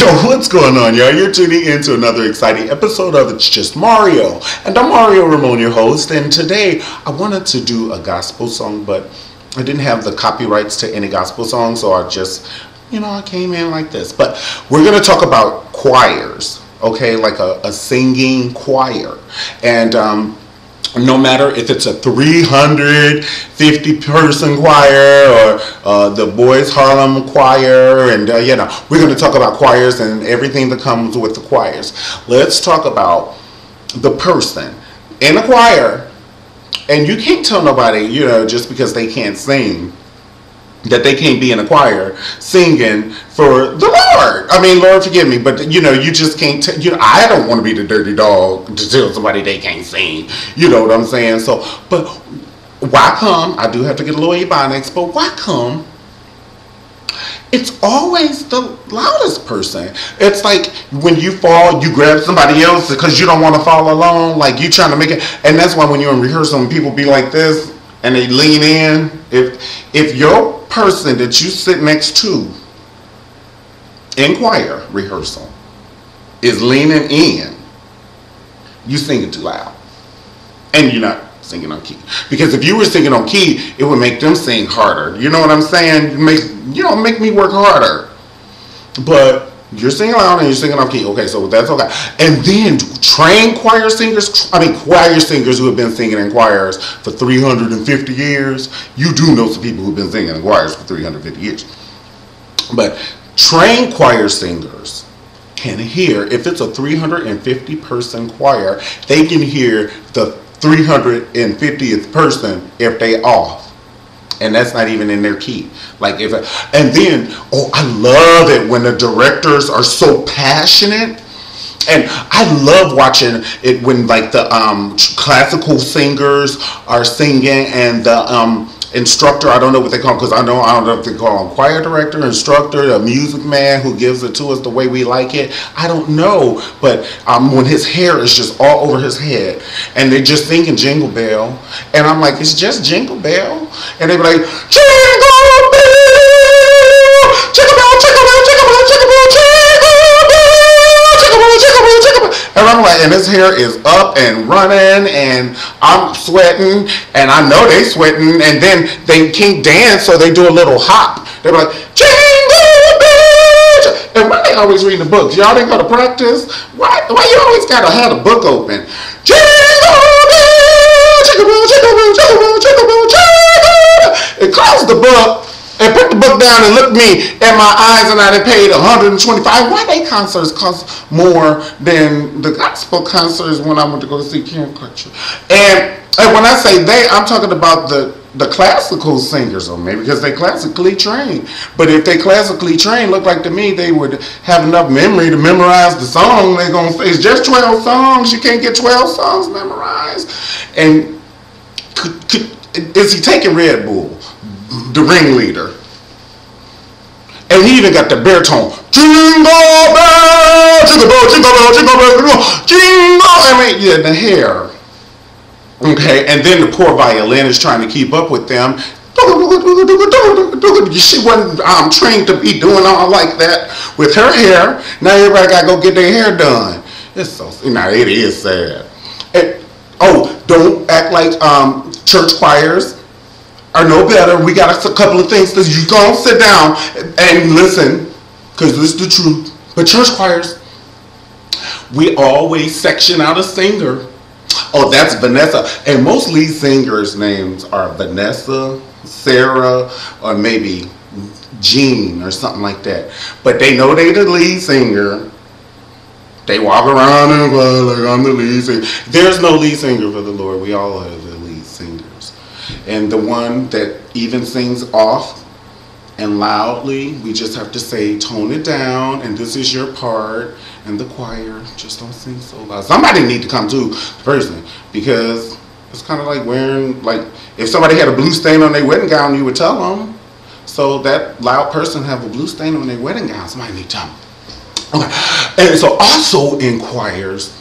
Yo, what's going on, y'all? You're tuning in to another exciting episode of It's Just Mario. And I'm Mario Ramon, your host. And today, I wanted to do a gospel song, but I didn't have the copyrights to any gospel song, so I just, I came in like this. But we're going to talk about choirs, okay? Like a singing choir. And no matter if it's a 350 person choir or the Boys Harlem choir, and we're going to talk about choirs and everything that comes with the choirs. Let's talk about the person in a choir, and you can't tell nobody, just because they can't sing, that they can't be in a choir singing for the Lord. I mean, Lord forgive me, but you just can't. I don't want to be the dirty dog to tell somebody they can't sing. You know what I'm saying? So, but why come? I do have to get a little ebonics, but why come? It's always the loudest person. It's like when you fall, you grab somebody else because you don't want to fall alone. Like you trying to make it, and that's why when you're in rehearsal and people be like this and they lean in. If your person that you sit next to in choir rehearsal is leaning in, you singing too loud, and you're not singing on key. Because if you were singing on key, it would make them sing harder. You know what I'm saying? Make me work harder. But you're singing loud and you're singing on key. Okay, so that's okay. And then trained choir singers who have been singing in choirs for 350 years. You do know some people who've been singing in choirs for 350 years. But trained choir singers can hear, if it's a 350 person choir, they can hear the 350th person if they off. And that's not even in their key. I love it when the directors are so passionate. And I love watching it when the classical singers are singing and the instructor, I don't know what they call him, because I don't know if they call him choir director, instructor, a music man who gives it to us the way we like it. I don't know, but when his hair is just all over his head and they're just singing Jingle Bell, and I'm like, it's just Jingle Bell, and they be like, Jingle Bell, Jingle Bell, Jingle Bell, Jingle Bell, Jingle Bell, Jingle Bell, Jingle Bell, Jingle Bell. And I'm like, and his hair is up and running, and I'm sweating, and I know they sweating, and then they can't dance, so they do a little hop. They're like, Jingle Bell! And why they always reading the books? Y'all didn't go to practice? Why you always gotta have the book open? Jingle Bell! Jingle Bell, Jingle Bell, Jingle Bell, Jingle Bell, Jingle Bell! And close the book, and put the book down and look me in my eyes, and I done paid $125. Why they concerts cost more than the gospel concerts when I went to go see Karen Culture? And when I say they, I'm talking about the classical singers, or maybe because they classically trained. But if they classically trained, look like to me they would have enough memory to memorize the song. They're gonna say it's just 12 songs. You can't get 12 songs memorized. And is he taking Red Bull? The ringleader, and he even got the baritone. Jingle bell, jingle bell, jingle bell, jingle bell, jingle. The hair. Okay, and then the poor violin is trying to keep up with them. She wasn't trained to be doing all like that with her hair. Now everybody got to go get their hair done. It's so it is sad. And, don't act like church choirs are no better. We got a couple of things that you gonna sit down and listen, because this is the truth. But church choirs, we always section out a singer. Oh, that's Vanessa. And most lead singers' names are Vanessa, Sarah, or maybe Jean or something like that. But they know they the lead singer. They walk around and go like, I'm the lead singer. There's no lead singer for the Lord. We all have the lead singers. And the one that even sings off and loudly, we just have to say, tone it down, and this is your part, and the choir, just don't sing so loud. Somebody need to come to the person, because it's kind of like wearing, if somebody had a blue stain on their wedding gown, you would tell them. So that loud person have a blue stain on their wedding gown, somebody need to tell them. Okay. And so also in choirs,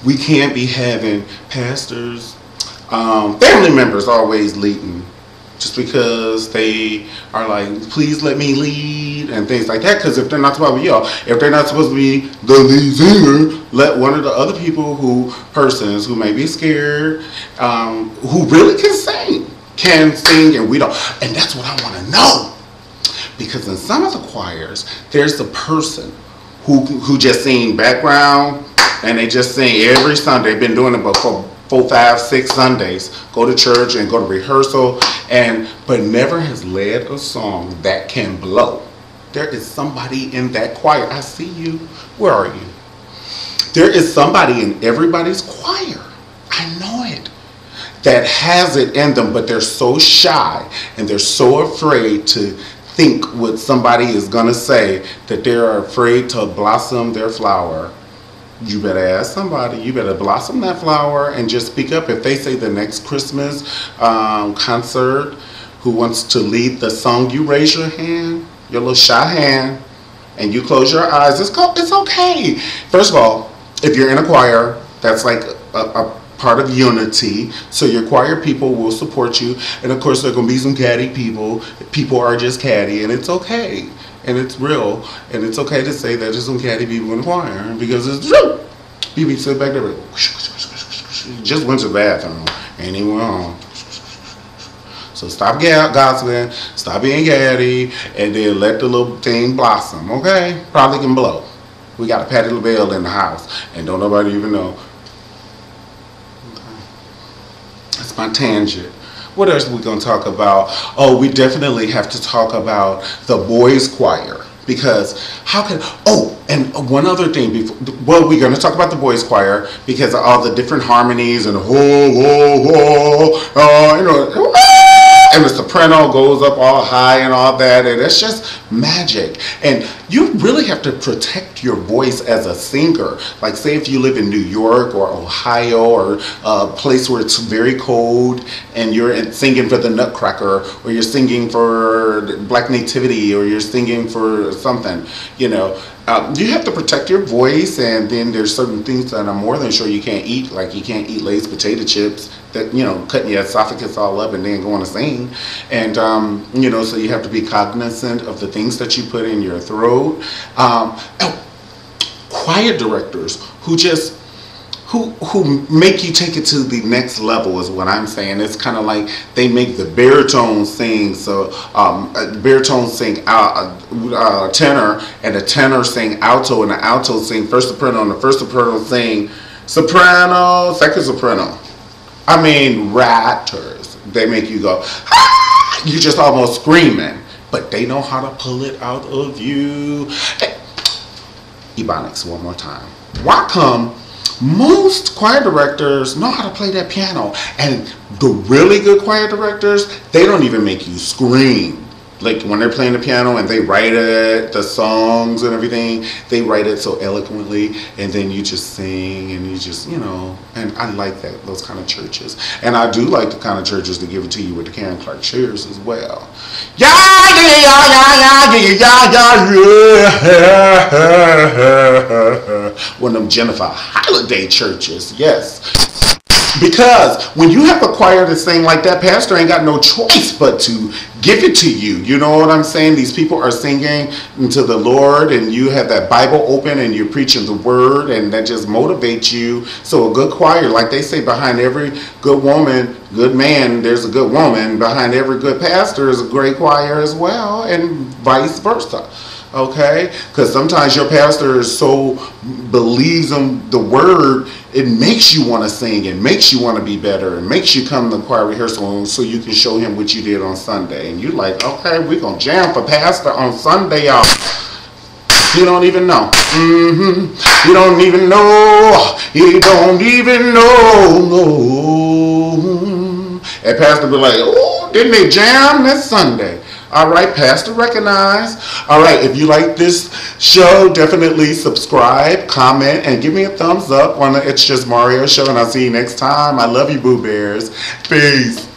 we can't be having pastors, family members always leading, just because they are like, please let me lead, lead and things like that. Because if they're not supposed to be y'all, if they're not supposed to be the lead singer, let one of the other people persons who may be scared, who really can sing, and we don't. And that's what I want to know. Because in some of the choirs, there's the person who just sing background, and they just sing every Sunday. They've been doing it for 4, 5, 6 Sundays. Go to church and go to rehearsal, but never has led a song that can blow. There is somebody in that choir. I see you. Where are you? There is somebody in everybody's choir. I know it. That has it in them, but they're so shy and they're so afraid to think what somebody is going to say that they're afraid to blossom their flower. You better ask somebody. You better blossom that flower and just speak up. If they say the next Christmas concert, who wants to lead the song, you raise your hand, your little shy hand, and you close your eyes. It's okay. First of all, if you're in a choir, that's like a part of unity. So your choir people will support you. And of course, there are going to be some catty people. People are just catty, and it's okay. And it's real, and it's okay to say that there's some catty people in the choir, because it's true. You sit back there, just went to the bathroom, ain't even wrong. So stop gossiping, stop being catty, and then let the little thing blossom, okay? Probably can blow. We got a Patti LaBelle in the house, and don't nobody even know. Okay. That's my tangent. What else are we going to talk about? Oh, we definitely have to talk about the boys' choir. Because and one other thing, we're going to talk about the boys' choir because of all the different harmonies and and the soprano goes up all high and all that, and it's just magic. And you really have to protect your voice as a singer. Like, say if you live in New York or Ohio or a place where it's very cold and you're singing for the Nutcracker, or you're singing for Black Nativity, or you're singing for something, you have to protect your voice. And then there's certain things that I'm more than sure you can't eat, like you can't eat Lay's potato chips that, cutting your esophagus all up and then going to sing. And, so you have to be cognizant of the things that you put in your throat. Choir directors who make you take it to the next level is what I'm saying. It's kind of like they make the baritone sing, so baritone sing tenor, and the tenor sing alto, and the alto sing first soprano, and the first soprano sing soprano, second soprano. I mean, ratters. They make you go, ah! You just almost screaming, but they know how to pull it out of you. Hey, Ebonics, one more time. Why come most choir directors know how to play that piano, and the really good choir directors, they don't even make you scream. Like when they're playing the piano and they write it, the songs and everything, they write it so eloquently, and then you just sing and you just, and I like those kind of churches. And I do like the kind of churches that give it to you with the Karen Clark chairs as well. Yeah. One of them Jennifer Holiday churches, yes. Because when you have a choir that sing like that, pastor ain't got no choice but to give it to you. You know what I'm saying? These people are singing to the Lord, and you have that Bible open and you're preaching the word, and that just motivates you. So a good choir, like they say, behind every good woman, good man, there's a good woman. Behind every good pastor is a great choir as well, and vice versa. Okay? Because sometimes your pastor is so believes in the word, it makes you want to sing, it makes you want to be better, it makes you come to the choir rehearsal so you can show him what you did on Sunday. And you're like, okay, we're going to jam for pastor on Sunday, y'all. You don't even know. You don't even know. You don't even know. And pastor be like, oh, didn't they jam this Sunday? All right, pastor recognize. All right, if you like this show, definitely subscribe, comment, and give me a thumbs up on the It's Just Mario Show. And I'll see you next time. I love you, Boo Bears. Peace.